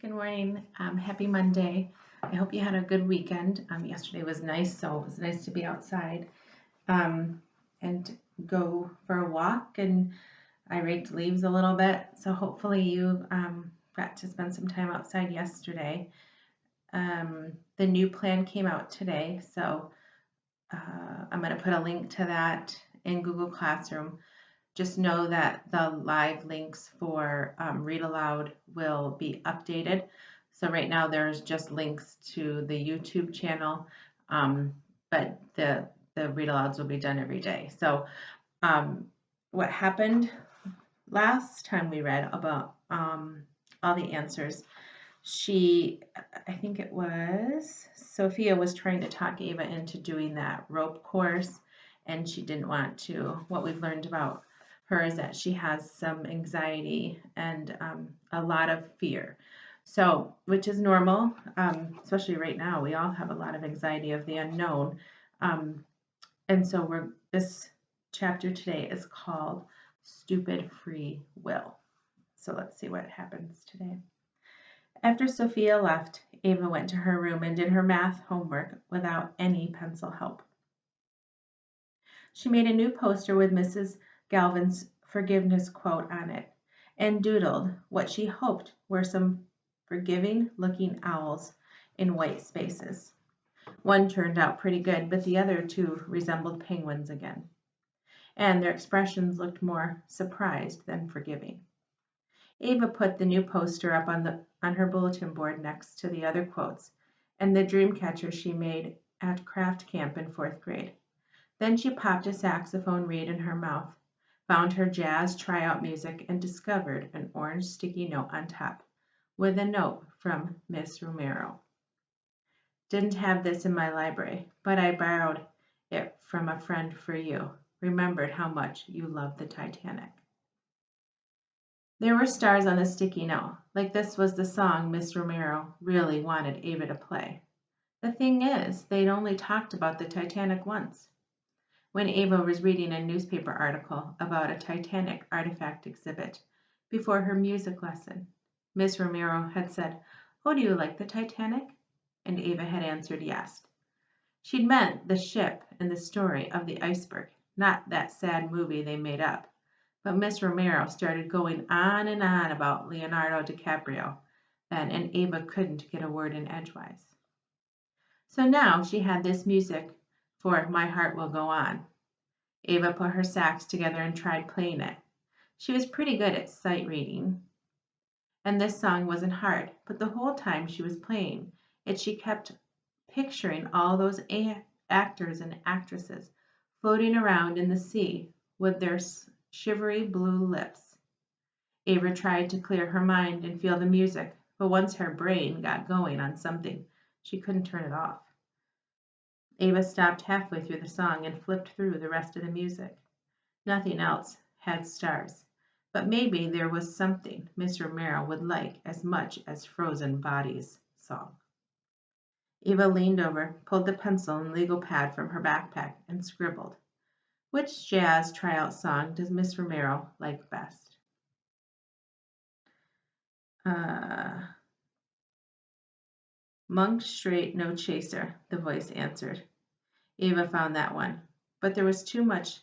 Good morning. Happy Monday. I hope you had a good weekend. Yesterday was nice, so it was nice to be outside and go for a walk. And I raked leaves a little bit, so hopefully you got to spend some time outside yesterday. The new plan came out today, so I'm going to put a link to that in Google Classroom. Just know that the live links for Read Aloud will be updated. So right now there's just links to the YouTube channel, but the Read Alouds will be done every day. So what happened last time we read about all the answers, I think it was Sophia was trying to talk Ava into doing that rope course, and she didn't want to. What we've learned about her is that she has some anxiety and a lot of fear. So, which is normal, especially right now. We all have a lot of anxiety of the unknown. And so this chapter today is called Stupid Free Will. So let's see what happens today. After Sophia left, Ava went to her room and did her math homework without any pencil help. She made a new poster with Mrs. Galvin's forgiveness quote on it and doodled what she hoped were some forgiving-looking owls in white spaces. One turned out pretty good, but the other two resembled penguins again, and their expressions looked more surprised than forgiving. Ava put the new poster up on her bulletin board next to the other quotes and the dream catcher she made at craft camp in 4th grade. Then she popped a saxophone reed in her mouth, found her jazz tryout music, and discovered an orange sticky note on top, with a note from Miss Romero. Didn't have this in my library, but I borrowed it from a friend for you. Remembered how much you loved the Titanic. There were stars on the sticky note, like this was the song Miss Romero really wanted Ava to play. The thing is, they'd only talked about the Titanic once. When Ava was reading a newspaper article about a Titanic artifact exhibit before her music lesson, Miss Romero had said, "Oh, do you like the Titanic?" And Ava had answered yes. She'd meant the ship and the story of the iceberg, not that sad movie they made up. But Miss Romero started going on and on about Leonardo DiCaprio then, and Ava couldn't get a word in edgewise. So now she had this music for My Heart Will Go On. Ava put her sax together and tried playing it. She was pretty good at sight reading, and this song wasn't hard, but the whole time she was playing it, she kept picturing all those actors and actresses floating around in the sea with their shivery blue lips. Ava tried to clear her mind and feel the music, but once her brain got going on something, she couldn't turn it off. Ava stopped halfway through the song and flipped through the rest of the music. Nothing else had stars, but maybe there was something Miss Romero would like as much as Frozen Bodies song. Ava leaned over, pulled the pencil and legal pad from her backpack, and scribbled. Which jazz tryout song does Miss Romero like best? Monk Straight No Chaser, the voice answered. Ava found that one, but there was too much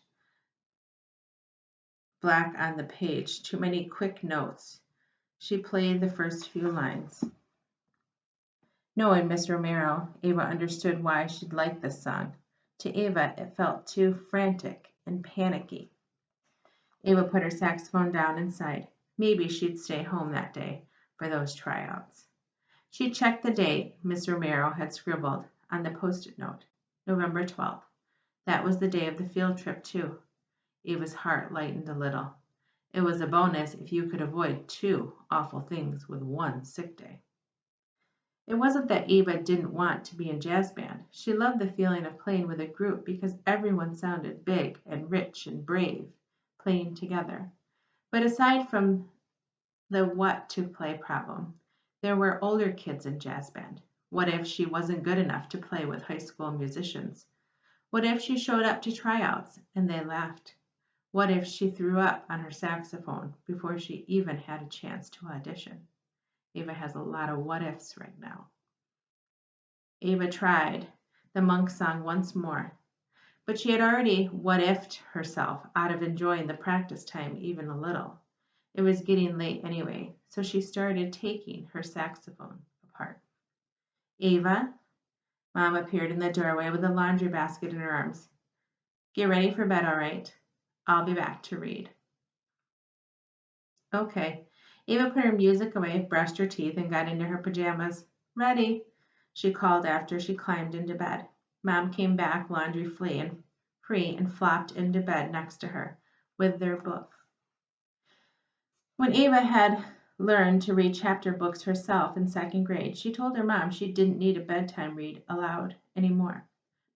black on the page, too many quick notes. She played the first few lines. Knowing Miss Romero, Ava understood why she'd like this song. To Ava, it felt too frantic and panicky. Ava put her saxophone down and sighed. Maybe she'd stay home that day for those tryouts. She checked the date Miss Romero had scribbled on the post-it note, November 12th. That was the day of the field trip, too. Ava's heart lightened a little. It was a bonus if you could avoid 2 awful things with 1 sick day. It wasn't that Ava didn't want to be in jazz band. She loved the feeling of playing with a group because everyone sounded big and rich and brave playing together. But aside from the what to play problem, there were older kids in jazz band. What if she wasn't good enough to play with high school musicians? What if she showed up to tryouts and they laughed? What if she threw up on her saxophone before she even had a chance to audition? Ava has a lot of what ifs right now. Ava tried the monk song once more, but she had already what ifed herself out of enjoying the practice time even a little. It was getting late anyway, so she started taking her saxophone apart. Ava, Mom appeared in the doorway with a laundry basket in her arms. Get ready for bed, all right? I'll be back to read. Okay. Ava put her music away, brushed her teeth, and got into her pajamas. Ready, she called after she climbed into bed. Mom came back, laundry free, and flopped into bed next to her with their book. When Ava had learned to read chapter books herself in second grade, she told her mom she didn't need a bedtime read aloud anymore.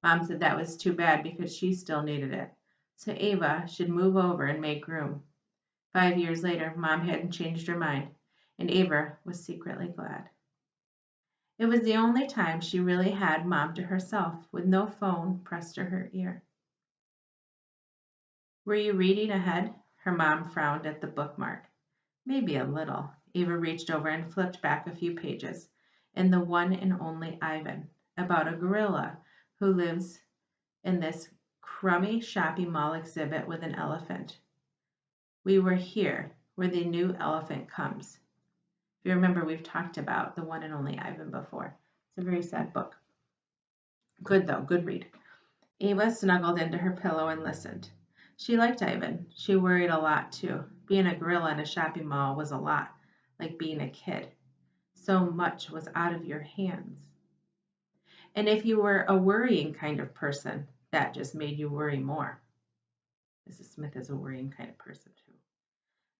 Mom said that was too bad because she still needed it, so Ava should move over and make room. 5 years later, Mom hadn't changed her mind, and Ava was secretly glad. It was the only time she really had Mom to herself, with no phone pressed to her ear. Were you reading ahead? Her mom frowned at the bookmark. Maybe a little. Ava reached over and flipped back a few pages, in the one and only Ivan, about a gorilla who lives in this crummy shopping mall exhibit with an elephant. We were here, where the new elephant comes. If you remember, we've talked about the one and only Ivan before. It's a very sad book. Good, though, good read. Ava snuggled into her pillow and listened. She liked Ivan. She worried a lot, too. Being a gorilla in a shopping mall was a lot, like being a kid. So much was out of your hands. And if you were a worrying kind of person, that just made you worry more. Mrs. Smith is a worrying kind of person, too.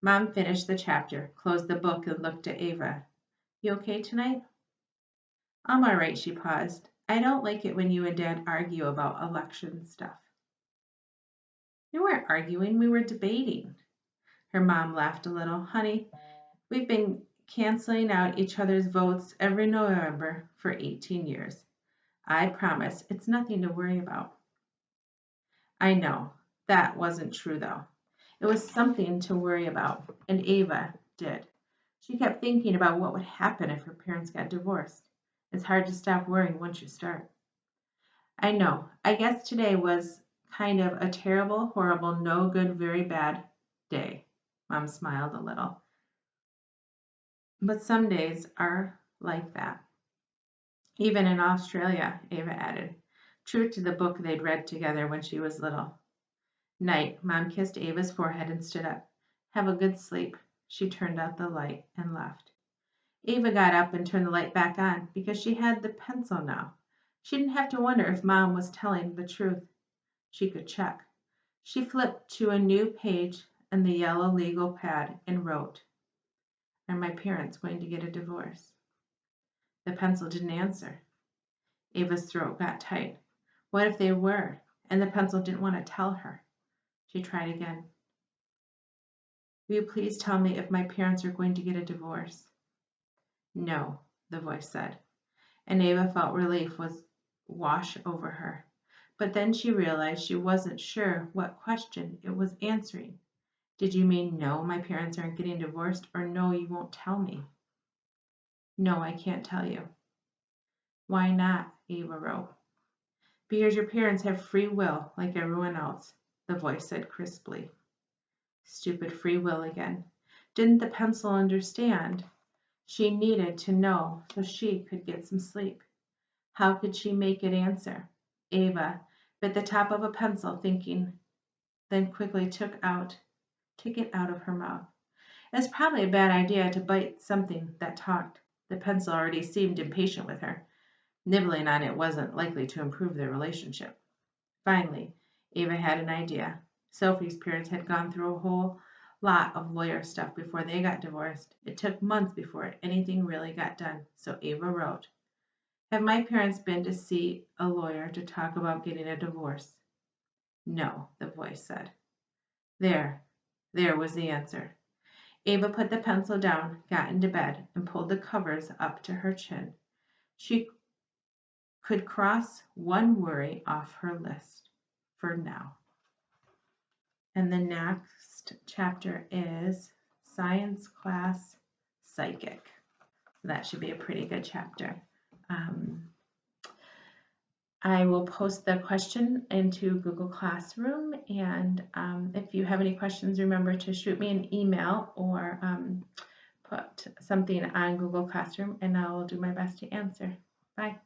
Mom finished the chapter, closed the book, and looked at Ava. You okay tonight? I'm all right, she paused. I don't like it when you and Dad argue about election stuff. We weren't arguing, we were debating. Her mom laughed a little. Honey, we've been canceling out each other's votes every November for 18 years. I promise it's nothing to worry about. I know. That wasn't true, though. It was something to worry about, and Ava did. She kept thinking about what would happen if her parents got divorced. It's hard to stop worrying once you start. I know. I guess today was kind of a terrible, horrible, no good, very bad day. Mom smiled a little. But some days are like that. Even in Australia, Ava added, true to the book they'd read together when she was little. Night, Mom kissed Ava's forehead and stood up. Have a good sleep. She turned out the light and left. Ava got up and turned the light back on because she had the pencil now. She didn't have to wonder if Mom was telling the truth. She could check. She flipped to a new page and the yellow legal pad and wrote, Are my parents going to get a divorce? The pencil didn't answer. Ava's throat got tight. What if they were, and the pencil didn't want to tell her? She tried again. Will you please tell me if my parents are going to get a divorce? No, the voice said, and Ava felt relief was wash over her. But then she realized she wasn't sure what question it was answering. Did you mean no, my parents aren't getting divorced, or no, you won't tell me? No, I can't tell you. Why not? Ava wrote. Because your parents have free will like everyone else, the voice said crisply. Stupid free will again. Didn't the pencil understand? She needed to know so she could get some sleep. How could she make it answer? Ava bit the top of a pencil, thinking, then quickly took it out of her mouth. It's probably a bad idea to bite something that talked. The pencil already seemed impatient with her. Nibbling on it wasn't likely to improve their relationship. Finally, Ava had an idea. Sophie's parents had gone through a whole lot of lawyer stuff before they got divorced. It took months before anything really got done, so Ava wrote, Have my parents been to see a lawyer to talk about getting a divorce? No, the voice said. There was the answer. Ava put the pencil down, got into bed, and pulled the covers up to her chin. She could cross one worry off her list for now. And the next chapter is Science Class Psychic. So that should be a pretty good chapter. I will post the question into Google Classroom, and if you have any questions, remember to shoot me an email or put something on Google Classroom, and I will do my best to answer. Bye.